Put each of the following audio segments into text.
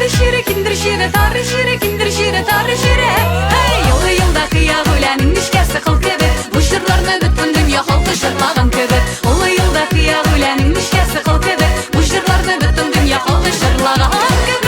tarı şire, kindir şire, tarı şire, kindir şire, tarı şire. Hey, yılda kıya gülenin nişkesi kıl kebet, bu şırlarını bütün dünya halkı şırlağın kebet. Yılda kıya gülenin nişkesi kıl kebet, bu şırlarını bütün dünya halkı şırlağın kebet.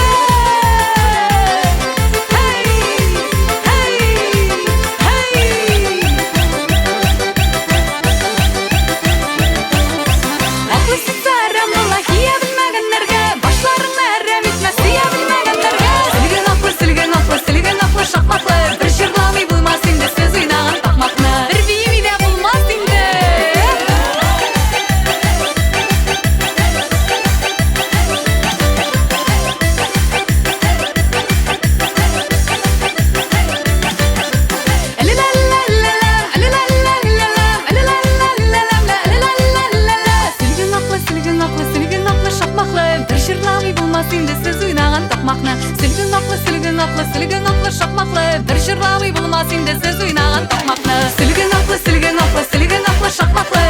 Silgin aklı şapmaklı bir şırlavi bulmaz indi siz oynayan takmaklı. Silgin aklı şapmaklı